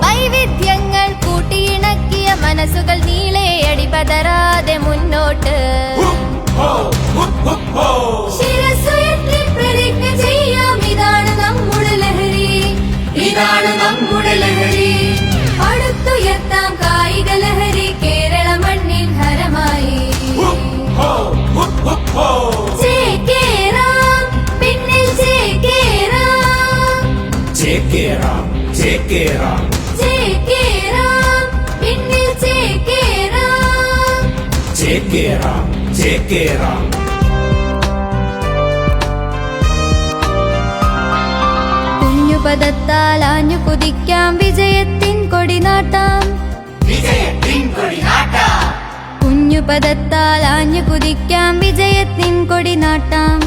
വൈവിധ്യങ്ങൾ കൂട്ടിയിണക്കിയ മനസ്സുകൾ നീളെ അടിപതറാതെ മുന്നോട്ട് ശിരസ്സുയർത്തി പ്രതിജ്ഞ ചെയ്യാം, ഇതാണ് നമ്മുടെ ലഹരി, ഇതാണ് നമ്മുടെ ലഹരി. അടുത്തുയർത്താം കായിക ലഹരി കേരള മണ്ണിൻ ഹരമായി. ചേക്കേറാം, പിന്നിൽ ചേക്കേറാം, ചേക്കേറാം, ചേക്കേറാം, ചേക്കേറാം, പിന്നിൽ ചേക്കേറാം, ചേക്കേറാം, ചേക്കേറാം. കുഞ്ഞുപദത്താൽ ആഞ്ഞു കുതിക്കാം, വിജയത്തിൻ കൊടിനാട്ടാം, വിജയത്തിൻ കൊടിനാട്ടാം. കുഞ്ഞുപദത്താൽ ആഞ്ഞു കുതിക്കാം, വിജയത്തിൻ കൊടിനാട്ടാം.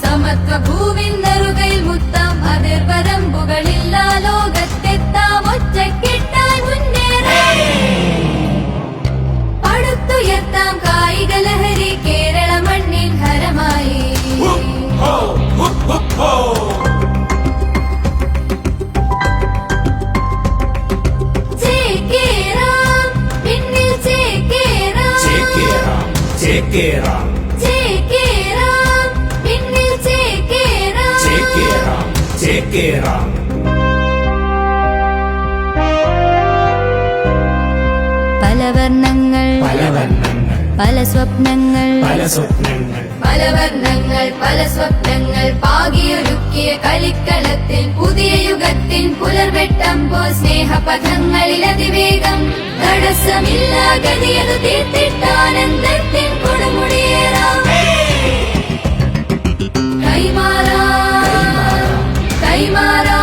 സമത്വ ഭൂവിൻ നെറുകയിൽ മുത്താം, അതിർവരമ്പുകളില്ല ലോകത്തെത്താം, ഒറ്റക്കെട്ടായി മുന്നേറാം. പടുത്തുയർത്താം കായിക ലഹരി കേരള മണ്ണിൻ ഹരമായി. ചേക്കേറാം, പിന്നിൽ ചേക്കേറാം, ചേക്കേറാം, ചേക്കേറാം, ചേക്കേറാം, പിന്നിൽ ചേക്കേറാം, ചേക്കേറാം, ചേക്കേറാം. പല വർണ്ണങ്ങൾ, പല വർണ്ണങ്ങൾ, പല സ്വപ്നങ്ങൾ, പല സ്വപ്നങ്ങൾ, പല വർണ്ണങ്ങൾ, പല സ്വപ്നങ്ങൾ പാകിയൊരുക്കിയ കളിക്കളത്തിൽ പുതിയ യുഗത്തിൻ പുലർവെട്ടമ്പോൾ സ്നേഹപഥങ്ങളിൽ അതിവേഗം തടസ്സമില്ല ഗതിയതു തീർത്തിട്ടാനന്ദത്തിൻ കൊടുമുടിയേറാം. കൈമാറാം, കൈമാറാം,